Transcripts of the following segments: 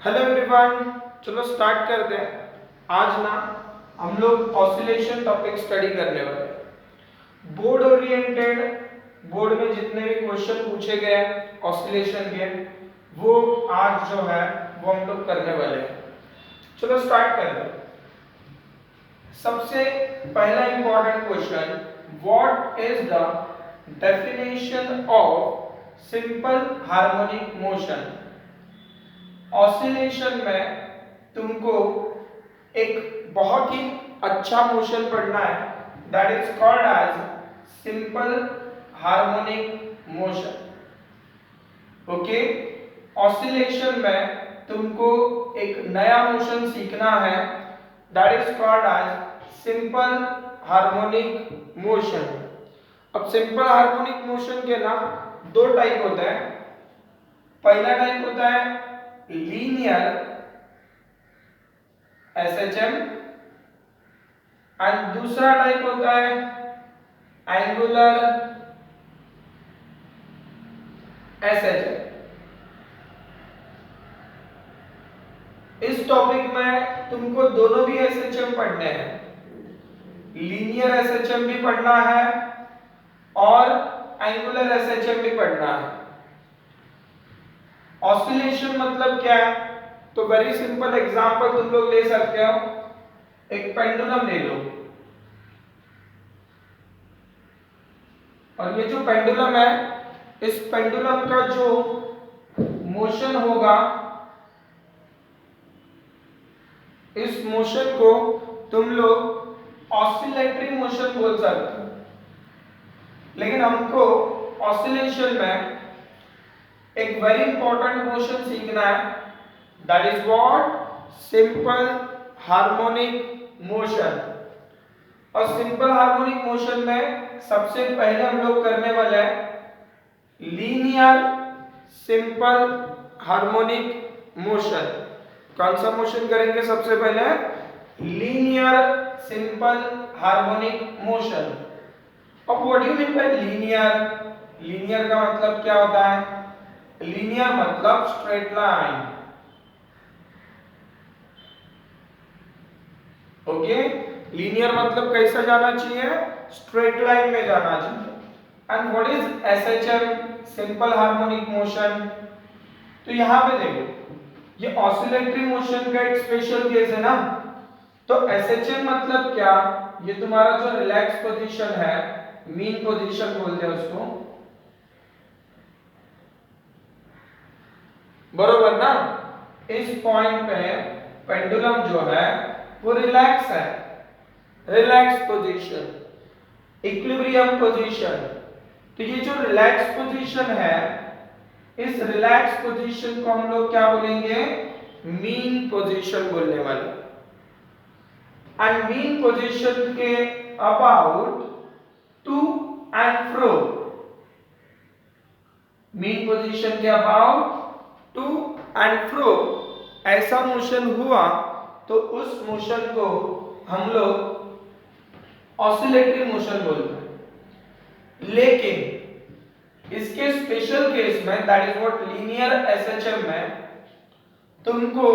Hello everyone, चलो start करते हैं। आज ना हम लोग ऑसिलेशन टॉपिक स्टडी करने वाले हैं। बोर्ड ओरिएंटेड, बोर्ड में जितने भी क्वेश्चन पूछे गए ऑसिलेशन के, वो आज जो है वो हम लोग करने वाले हैं। चलो स्टार्ट करते हैं। सबसे पहला important question, what is the definition of simple harmonic motion. Oscillation में तुमको एक बहुत ही अच्छा मोशन पढ़ना है, that is called as simple harmonic motion. Okay, oscillation में तुमको एक नया मोशन सीखना है, that is called as simple harmonic motion. अब सिंपल हार्मोनिक मोशन के ना दो टाइप होते हैं। पहला टाइप होता है लीनियर एसएचएम एंड दूसरा टाइप होता है एंगुलर एसएचएम। इस टॉपिक में तुमको दोनों भी एसएचएम पढ़ने हैं। लीनियर एसएचएम भी पढ़ना है और एंगुलर एसएचएम भी पढ़ना है। ऑसिलेशन मतलब क्या है? तो वेरी सिंपल एग्जांपल तुम लोग ले सकते हो। एक पेंडुलम ले लो, और ये जो पेंडुलम है, इस पेंडुलम का जो मोशन होगा, इस मोशन को तुम लोग ऑसिलेटरी मोशन बोल सकते हो। लेकिन हमको ऑसिलेशन में एक वेरी इंपॉर्टेंट मोशन सीखना है, that is what simple harmonic motion. और सिंपल हार्मोनिक मोशन में सबसे पहले हम लोग करने वाले हैं लीनियर सिंपल हार्मोनिक मोशन। कौन सा मोशन करेंगे सबसे पहले? Linear simple harmonic motion. अब what do you mean by linear? Linear का मतलब क्या होता है? लीनियर मतलब स्ट्रेट लाइन। ओके, लीनियर मतलब कैसा जाना चाहिए? स्ट्रेट लाइन में जाना चाहिए। And what is SHM? Simple harmonic motion. तो यहां पे देखो, ये ऑसिलेटरी मोशन का एक स्पेशल केस है ना। तो एसएचएम मतलब क्या? ये तुम्हारा जो रिलैक्स पोजीशन है, मीन पोजीशन बोलते हैं उसको, बरोबर ना। इस पॉइंट पे पेंडुलम जो है वो रिलैक्स है, रिलैक्स पोजीशन, इक्विलिब्रियम पोजीशन। तो ये जो रिलैक्स पोजीशन है, इस रिलैक्स पोजीशन को हम लोग क्या बोलेंगे? मीन पोजीशन बोलने वाले। एंड मीन पोजीशन के about to and fro, mean position के अबाउट टू एंड फ्रो ऐसा मोशन हुआ तो उस मोशन को हम लोग ऑसिलेटरी मोशन बोलते हैं। लेकिन इसके स्पेशल केस में, that is what linear SHM में, तुमको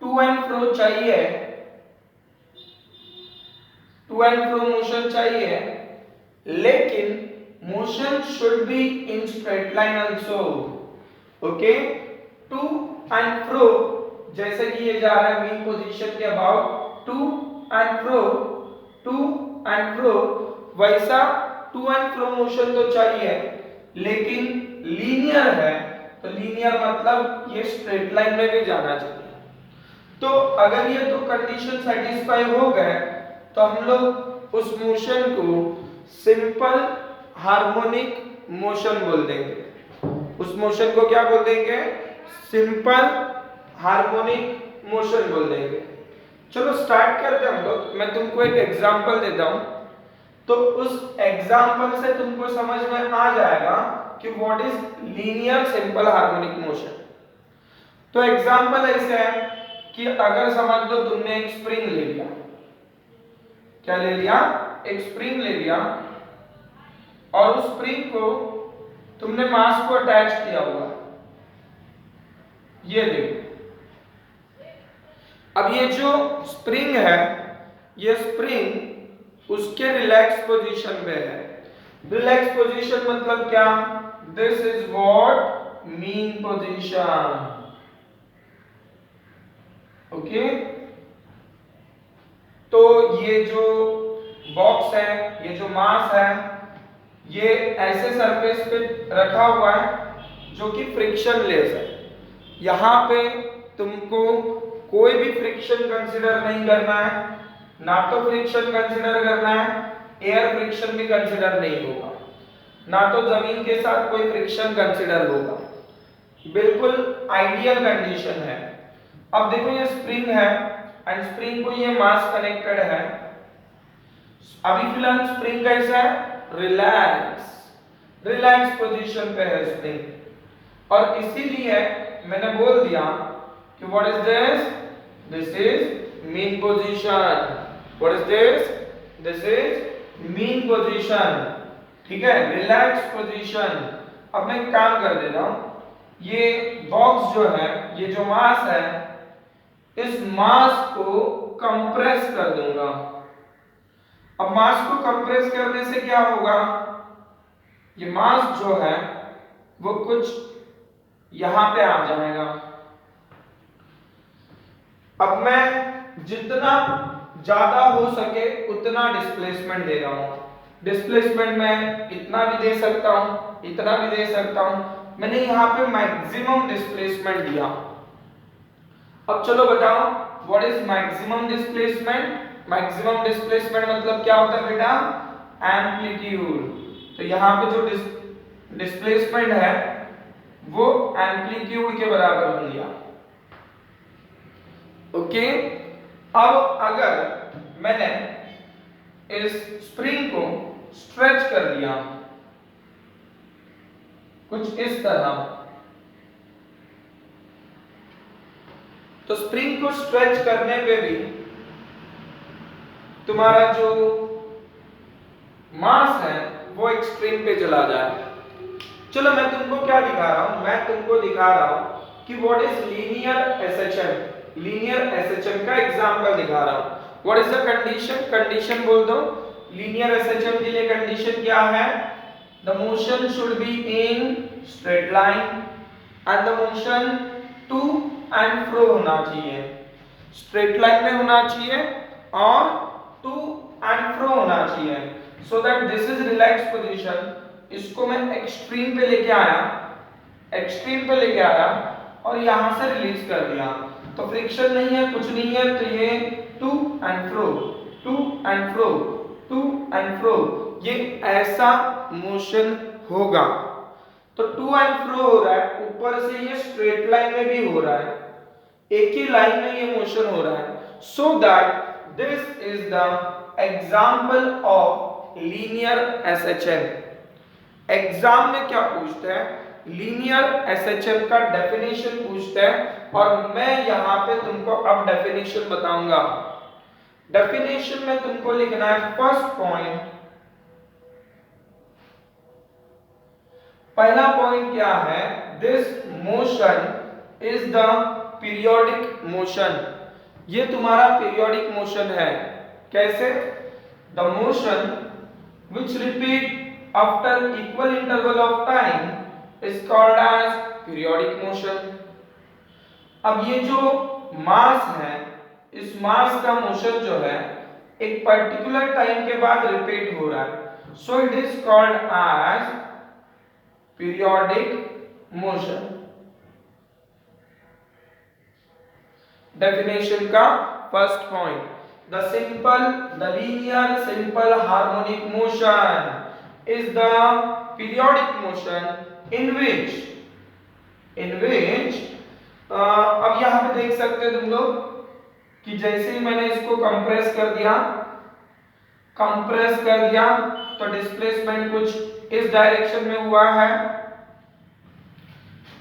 टू एंड फ्रो चाहिए, टू एंड फ्रो मोशन चाहिए, लेकिन motion should be in straight line also. Okay, to and fro, जैसे कि ये जा रहा है मीन पोजीशन के about to and fro, to and fro, वैसा टू एंड फ्रो मोशन तो चाहिए, लेकिन लीनियर है तो लीनियर मतलब ये स्ट्रेट लाइन में भी जाना चाहिए। तो अगर ये दो कंडीशन सेटिस्फाई हो गए तो हम लोग उस मोशन को सिंपल हार्मोनिक मोशन बोल देंगे। उस मोशन को क्या बोल देंगे? सिंपल हार्मोनिक मोशन बोल देंगे। चलो स्टार्ट करते हैं हम लोग। मैं तुमको एक एग्जांपल देता हूं, तो उस एग्जांपल से तुमको समझ में आ जाएगा कि what is linear simple harmonic motion. तो एग्जांपल ऐसे है कि अगर समझ लो तुमने एक स्प्रिंग ले लिया। क्या ले लिया? एक स्प्रिंग ले लिया, और उस स्प्रिंग को तुमने मास को अटैच किया हुआ। ये देखो, अब ये जो स्प्रिंग है, ये स्प्रिंग उसके रिलैक्स पोजीशन पे है। रिलैक्स पोजीशन मतलब क्या? This is what mean position. Okay, तो ये जो बॉक्स है, ये जो मास है, ये ऐसे सरफेस पे रखा हुआ है जो कि फ्रिक्शन लेस है। यहाँ पे तुमको कोई भी फ्रिक्शन कंसीडर नहीं करना है, ना तो फ्रिक्शन कंसीडर करना है, एयर फ्रिक्शन भी कंसीडर नहीं होगा, ना तो जमीन के साथ कोई फ्रिक्शन कंसीडर होगा। बिल्कुल आइडियल कंडीशन है। अब देखो ये स्प्रिंग है एंड स्प्रिंग को ये मास कनेक्टेड है। अभी फिलहाल स्प्रिंग कैसा है? रिलैक्स पोजीशन पे है स्प्रिंग, और इसीलिए मैंने बोल दिया कि what is this? This is mean position. What is this? This is mean position. ठीक है, रिलैक्स पोजीशन। अब मैं काम कर देता हूं, ये बॉक्स जो है, ये जो मास है, इस मास को कंप्रेस कर दूंगा। अब मास को कंप्रेस करने से क्या होगा? ये मास जो है वो कुछ यहां पे आ जाएगा। अब मैं जितना ज्यादा हो सके उतना डिस्प्लेसमेंट दे रहा हूं। डिस्प्लेसमेंट मैं इतना भी दे सकता हूं, इतना भी दे सकता हूं। मैंने यहां पे मैक्सिमम डिस्प्लेसमेंट दिया। अब चलो बताओ, what is maximum displacement? Maximum displacement मतलब क्या होता है बेटा? एम्पलीट्यूड। तो यहाँ पे जो डिस्प्लेसमेंट है वो एम्पलीट्यूड के बराबर बन गया। ओके, अब अगर मैंने इस स्प्रिंग को स्ट्रेच कर दिया कुछ इस तरह, तो स्प्रिंग को स्ट्रेच करने पे भी तुम्हारा जो मास है वो एक्सट्रीम पे चला जाए। चलो मैं तुमको क्या दिखा रहा हूं? मैं तुमको दिखा रहा हूं कि what is linear SHM. Linear SHM का एग्जांपल दिखा रहा हूं। What is the condition? Condition बोल दो। लीनियर एसएचएम के लिए कंडीशन क्या है? The motion should be in straight line and the motion to and fro होना चाहिए। स्ट्रेट लाइन में होना चाहिए और टू एंड फ्रो होना चाहिए, so that this is relax position. इसको मैं एक्सट्रीम पे लेके आया, एक्सट्रीम पे लेके आया और यहां से रिलीज कर दिया, तो फ्रिक्शन नहीं है, कुछ नहीं है, तो ये to and fro, to and fro, to and fro, ये ऐसा मोशन होगा। तो टू एंड फ्रो हो रहा है, ऊपर से ये स्ट्रेट लाइन में भी हो रहा है, एक ही लाइन में ये मोशन हो रहा है, so that this is the example of linear SHM। Exam में क्या पूछते हैं? लीनियर एसएचएम का डेफिनेशन पूछते हैं, और मैं यहां पे तुमको अब डेफिनेशन बताऊंगा। डेफिनेशन में तुमको लिखना है फर्स्ट पॉइंट। पहला पॉइंट क्या है? This motion is the periodic motion. ये तुम्हारा पीरियोडिक मोशन है। कैसे? The motion which repeat after equal interval of time is called as periodic motion। अब ये जो मास है, इस मास का मोशन जो है एक पर्टिकुलर टाइम के बाद रिपीट हो रहा है, so it is called as periodic motion. Definition का first point, the linear simple harmonic motion is the periodic motion in which अब यहां पे देख सकते हो तुम लोग कि जैसे ही मैंने इसको कंप्रेस कर दिया तो डिस्प्लेसमेंट कुछ इस डायरेक्शन में हुआ है,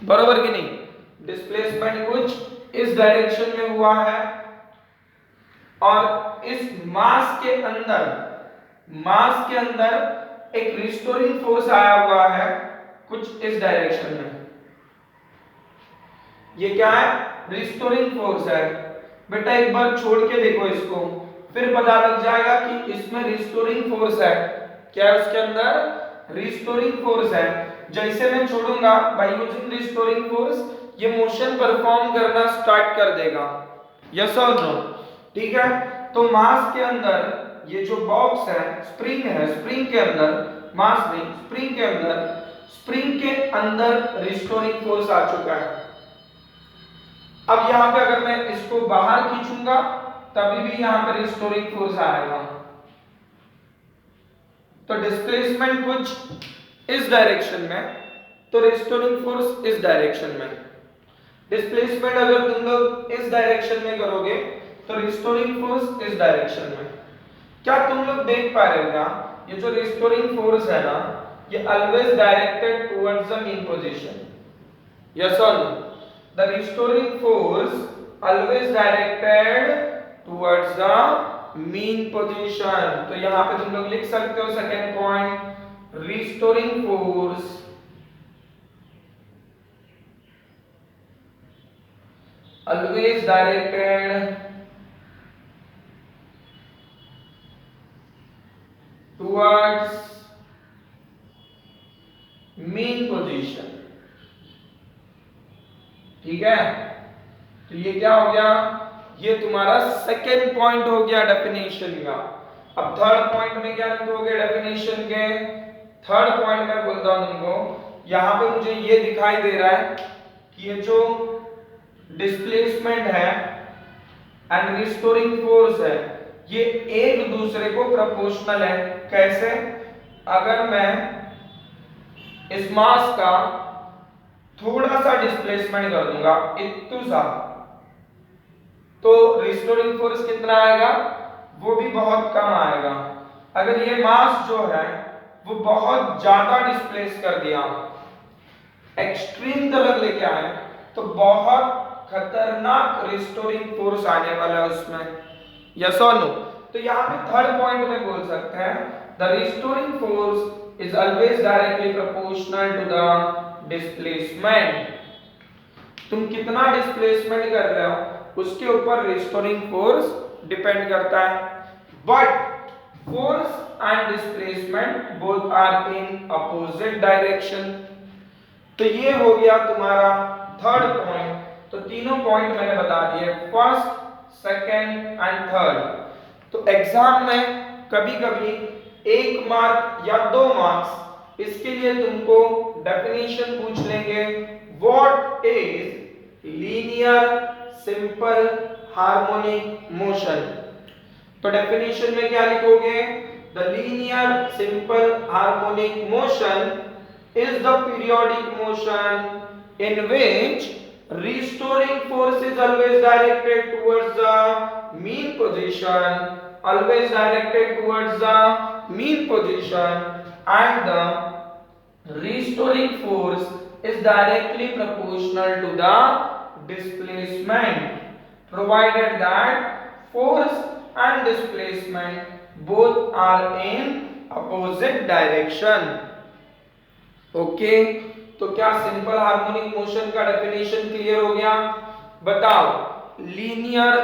बरोबर कि नहीं? डिस्प्लेसमेंट कुछ इस डायरेक्शन में हुआ है, और इस मास के अंदर एक रिस्टोरिंग फोर्स आया हुआ है कुछ इस डायरेक्शन में। ये क्या है? रिस्टोरिंग फोर्स है। बेटा एक बार छोड़ के देखो इसको, फिर पता लग जाएगा कि इसमें रिस्टोरिंग फोर्स है। क्या है उसके अंदर? रिस्टोरिंग फोर्स है। जैसे मैं छोड़ूंगा, बाय यूजिंग रिस्टोरिंग फोर्स ये मोशन परफॉर्म करना स्टार्ट कर देगा। यस और नो? ठीक है, तो मास के अंदर ये जो बॉक्स है, स्प्रिंग है, स्प्रिंग के अंदर मास नहीं, स्प्रिंग के अंदर रिस्टोरिंग फोर्स आ चुका है। अब यहां पे अगर मैं इसको बाहर खींचूंगा तभी भी यहां पे रिस्टोरिंग फोर्स आएगा। तो डिस्प्लेसमेंट कुछ इस डायरेक्शन में, तो रिस्टोरिंग फोर्स इस डायरेक्शन में। डिस्प्लेसमेंट अगर तुम लोग इस डायरेक्शन में करोगे तो रिस्टोरिंग फोर्स इस डायरेक्शन में। क्या तुम लोग देख पा रहे हो क्या? ये जो रिस्टोरिंग फोर्स है ना, ये always directed towards the mean position. Yes और no? The restoring force always directed towards the mean position. तो यहां पे तुम लोग लिख सकते हो second point, restoring force always directed towards mean position। ठीक है, तो ये क्या हो गया? ये तुम्हारा सेकेंड पॉइंट हो गया डेफिनेशन का। अब थर्ड पॉइंट में क्या लिखोगे डेफिनेशन के? थर्ड पॉइंट में बोलता हूं तुमको, यहां पे मुझे ये दिखाई दे रहा है कि ये जो डिस्प्लेसमेंट है एंड रिस्टोरिंग फोर्स है, ये एक दूसरे को प्रोपोर्शनल है। कैसे? अगर मैं इस मास का थोड़ा सा डिस्प्लेसमेंट कर दूंगा, इतना सा, तो रिस्टोरिंग फोर्स कितना आएगा? वो भी बहुत कम आएगा। अगर ये मास जो है वो बहुत ज्यादा डिस्प्लेस कर दिया, एक्सट्रीम तक लेके आए, तो बहुत खतरनाक रिस्टोरिंग फोर्स आने वाला है उसमें। यस और नो? तो यहां पे थर्ड पॉइंट में बोल सकते हैं, the restoring force is always directly proportional to the displacement. तुम कितना डिस्प्लेसमेंट कर रहे हो उसके ऊपर रिस्टोरिंग फोर्स डिपेंड करता है। But force and displacement both are in opposite direction. तो ये हो गया तुम्हारा थर्ड पॉइंट। तो तीनों पॉइंट मैंने बता दिए, फर्स्ट, सेकंड एंड थर्ड। तो एग्जाम में कभी कभी 1 मार्क या 2 मार्क्स इसके लिए तुमको डेफिनेशन पूछ लेंगे, what is linear simple harmonic motion. तो डेफिनेशन में क्या लिखोगे? The linear simple harmonic motion is the periodic motion in which restoring force is always directed towards the mean position, and the restoring force is directly proportional to the displacement, provided that force and displacement both are in opposite direction। Okay, तो क्या simple harmonic motion का definition clear हो गया? बताओ, linear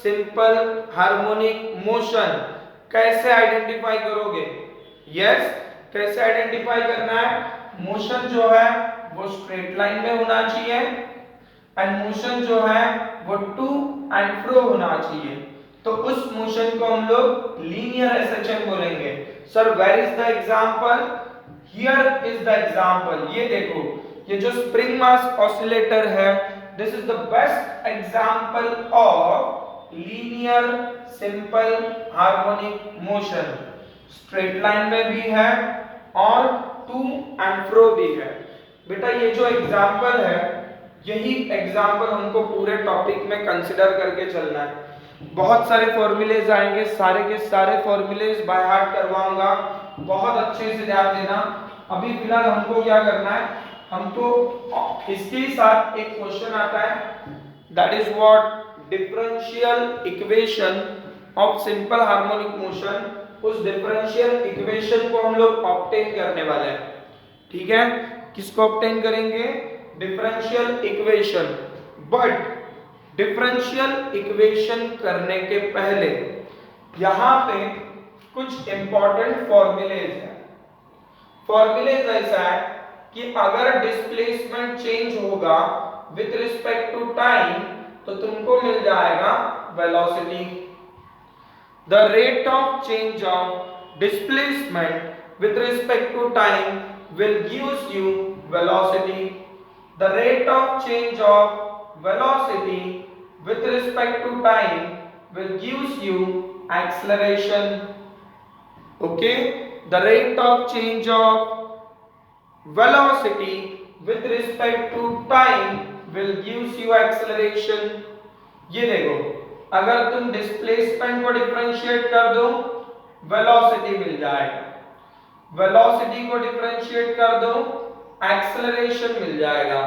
simple harmonic motion कैसे identify करोगे? Yes, कैसे identify करना है? मोशन जो है वो स्ट्रेट लाइन में होना चाहिए एंड मोशन जो है वो टू एंड फ्रो होना चाहिए। तो उस मोशन को हम लोग लीनियर एसएचएम बोलेंगे। Sir where is the example? Here is the example। ये देखो, ये जो स्प्रिंग मास ऑसिलेटर है, this is the best example of linear simple harmonic motion। Straight line में भी है और टू एंड फ्रो भी है। बेटा ये जो एग्जाम्पल है, यही एग्जाम्पल हमको पूरे टॉपिक में कंसिडर करके चलना है। बहुत सारे फॉर्मूलेज आएंगे, सारे के सारे फॉर्मूलेज बाय हार्ट करवाऊंगा, बहुत अच्छे से ध्यान देना। अभी फिलहाल हमको क्या करना है, हमको इसके साथ एक क्वेश्चन आता है, that is what differential equation of simple harmonic motion. उस डिफरेंशियल इक्वेशन को हम लोग ऑब्टेन करने वाले हैं। ठीक है, किसको ऑब्टेन करेंगे? Differential equation. But differential equation करने के पहले यहां पे कुछ इंपॉर्टेंट फॉर्मूलेज हैं। फॉर्मूलेज ऐसा है कि अगर डिस्प्लेसमेंट चेंज होगा विथ रिस्पेक्ट टू टाइम तो तुमको मिल जाएगा velocity. The rate of change of displacement with respect to time will gives you velocity. The rate of change of velocity with respect to time will gives you acceleration. Okay, the rate of change of velocity with respect to time will gives you acceleration. ये देखो, अगर तुम displacement को differentiate कर दो velocity मिल जाएगा, velocity को differentiate कर दो एक्सेलरेशन मिल जाएगा,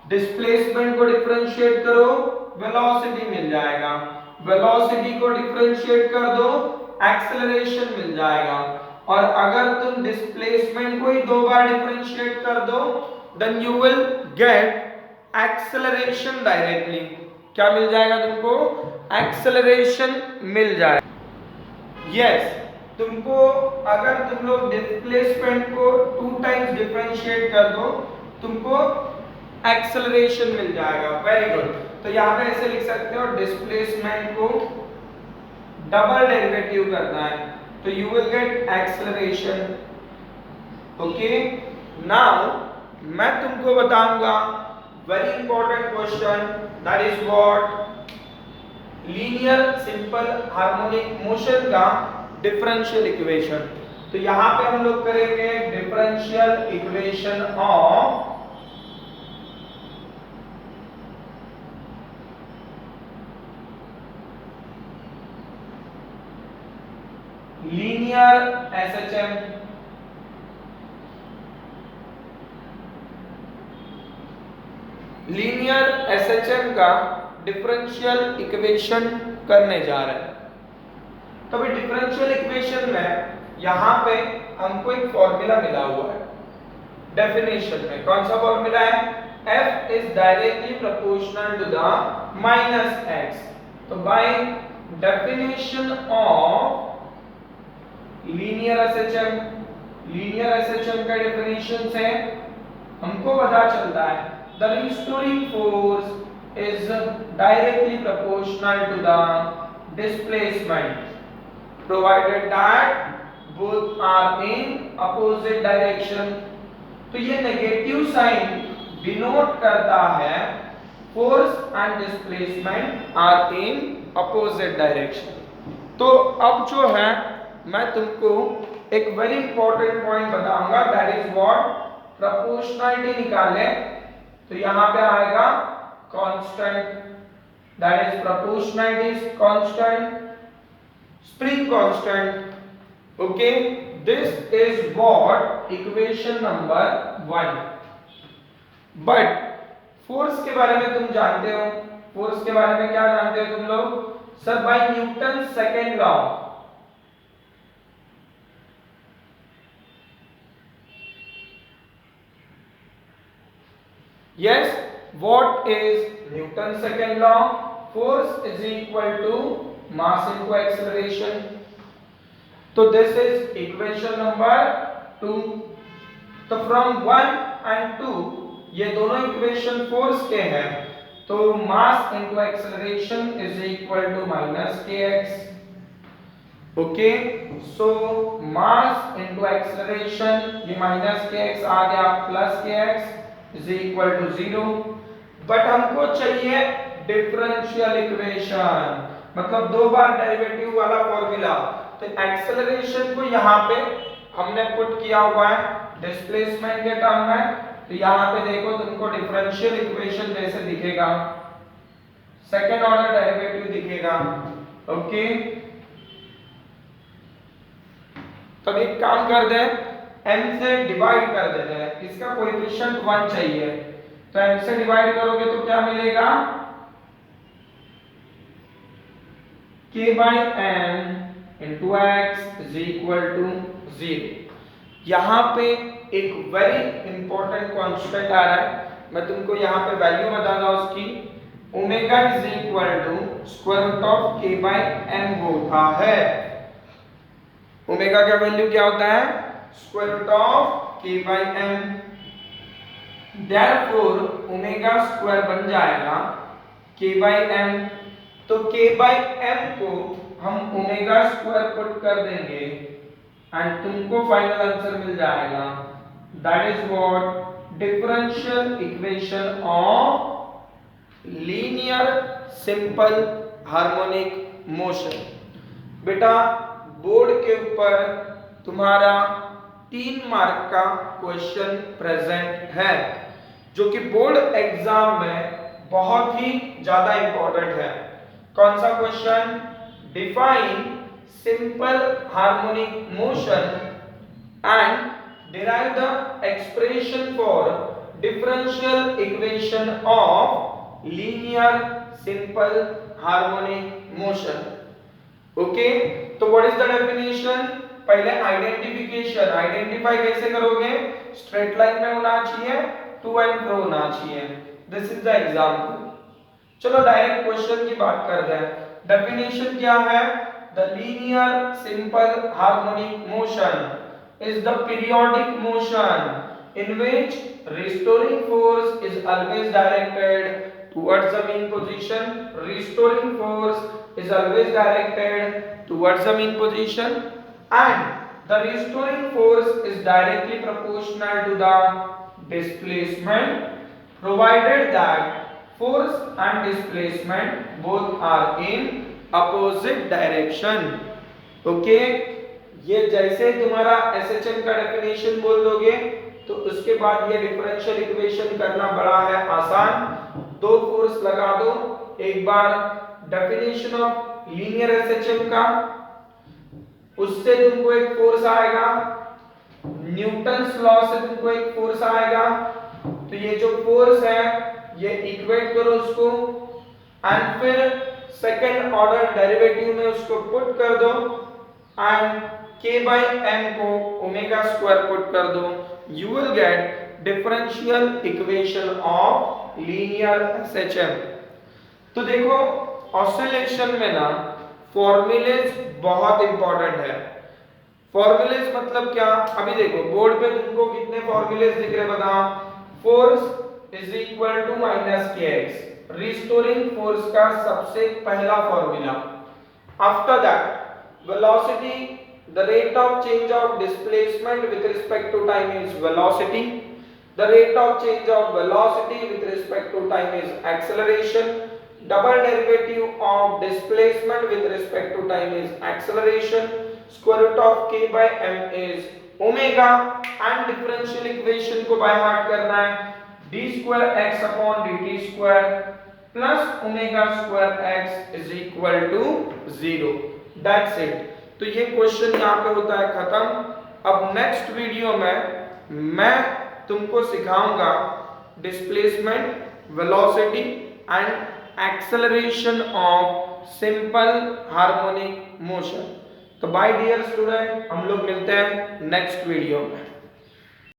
डिस्प्लेसमेंट को डिफरेंशिएट करो वेलोसिटी मिल जाएगा, वेलोसिटी को डिफरेंशिएट कर दो एक्सेलरेशन मिल जाएगा। और अगर तुम डिस्प्लेसमेंट को ही दो बार डिफरेंशिएट कर दो then you will get acceleration directly. क्या मिल जाएगा तुमको? एक्सेलरेशन मिल जाएगा। यस, तुमको अगर तुम लोग डिस्प्लेसमेंट को 2 टाइम्स डिफरेंशिएट कर दो तुमको एक्सेलरेशन मिल जाएगा। Very good. तो यहाँ पे ऐसे लिख सकते हो डिस्प्लेसमेंट को डबल डेरिवेटिव करना है तो you will get acceleration. Okay, now मैं तुमको बताऊंगा very important question that is what linear simple harmonic motion का डिफरेंशियल इक्वेशन। तो यहां पे हम लोग करेंगे differential equation of linear SHM. Linear SHM का डिफरेंशियल इक्वेशन करने जा रहे हैं। तो भी डिफरेंशियल इक्वेशन में यहां पे हमको एक फॉर्मूला मिला हुआ है डेफिनेशन में। कौन सा फॉर्मूला है? f is directly proportional to the minus x। तो by definition of linear SHM, linear SHM का डेफिनेशन से हमको पता चलता है the restoring force is directly proportional to the displacement provided that both are in opposite direction। तो ये negative sign denote करता है force and displacement are in opposite direction. तो अब जो है मैं तुमको एक वेरी इंपॉर्टेंट पॉइंट बताऊंगा दैट इज व्हाट प्रोपोर्शनलिटी निकाले तो यहां पे आएगा constant that is proportionality is constant, spring constant। okay, this is what equation number 1। but force के बारे में तुम जानते हो, force के बारे में क्या जानते हो तुम लोग? Sir by Newton second law. yes, what is Newton's second law? Force is equal to mass into acceleration। तो this is equation number 2। तो from 1 and 2 ये दोनों इक्वेशन फोर्स के हैं तो mass into acceleration is equal to minus kx। Okay, so mass into acceleration ये minus kx आ गया plus kx is equal to 0। But हमको चाहिए डिफरेंशियल इक्वेशन मतलब दो बार डेरिवेटिव वाला फॉर्मूला। तो एक्सेलरेशन को यहाँ पे हमने पुट किया हुआ है डिस्प्लेसमेंट के टर्म में। तो यहाँ पे देखो तुमको डिफरेंशियल इक्वेशन जैसे दिखेगा, सेकेंड ऑर्डर डेरिवेटिव दिखेगा। ओके, तो एक काम कर दे m से डिवाइड कर देते हैं, इसका कोएफिशिएंट 1 चाहिए तो m से डिवाइड करोगे तो क्या मिलेगा? k by m into x is equal to 0। यहाँ पे एक वेरी इंपॉर्टेंट कांस्टेंट आ रहा है, मैं तुमको यहाँ पे वैल्यू बताता हूँ उसकी। Omega is equal to square root of K by M होता है। ओमेगा का वैल्यू क्या होता है? Square root of K by M. Therefore omega square बन जाएगा के बाई एम। तो के बाई एम को हम ओमेगा स्क्वायर पुट कर देंगे एंड तुमको फाइनल आंसर मिल जाएगा। That is what differential equation of linear simple harmonic motion. बेटा बोर्ड के ऊपर तुम्हारा 3 मार्क का क्वेश्चन प्रेजेंट है जो कि बोर्ड एग्जाम में बहुत ही ज्यादा इंपॉर्टेंट है। कौन सा question? Define simple harmonic motion and derive the expression for differential equation of linear simple harmonic motion. Okay, तो व्हाट इज द डेफिनेशन? पहले आइडेंटिफिकेशन, आइडेंटिफाई कैसे करोगे? स्ट्रेट लाइन में होना चाहिए, टू एंड फ्रो होना चाहिए। This is the example. चलो डायरेक्ट क्वेश्चन की बात करते हैं। डेफिनेशन क्या है? The linear simple harmonic motion is the periodic motion in which restoring force is always directed towards the mean position. Restoring force is always directed towards the mean position and the restoring force is directly proportional to the displacement provided that force and displacement both are in opposite direction. Okay, ये जैसे तुम्हारा SHM का definition बोल दोगे तो उसके बाद ये डिफरेंशियल इक्वेशन करना बड़ा है आसान। 2 फोर्स लगा दो, एक बार डेफिनेशन ऑफ लीनियर SHM का, उससे तुमको एक फोर्स आएगा, न्यूटन्स लॉ से तुमको एक फोर्स आएगा। तो ये जो फोर्स है ये इक्वेट करो उसको एंड फिर सेकंड ऑर्डर डेरिवेटिव में उसको पुट कर दो एंड k by m को ओमेगा स्क्वायर पुट कर दो। You will gate differential equation of linear SHM। तो देखो ऑसिलेशन में ना फॉर्मूलेज बहुत इंपॉर्टेंट है। फॉर्मूलेज मतलब क्या? अभी देखो बोर्ड पे तुमको कितने फॉर्मूलेज दिख रहे बताओ। Force is equal to minus kx, restoring force का सबसे पहला formula. After that velocity, the rate of change of displacement with respect to time is velocity, the rate of change of velocity with respect to time is acceleration, double derivative of displacement with respect to time is acceleration, square root of k by m is omega and differential equation को by heart करना है d square x upon dt square plus omega square x is equal to 0। that's it। तो ये question यहाँ पे होता है खत्म। अब नेक्स्ट वीडियो में मैं तुमको सिखाऊंगा displacement, velocity and acceleration of simple harmonic motion. तो बाय डियर स्टूडेंट, हम लोग मिलते हैं नेक्स्ट वीडियो में।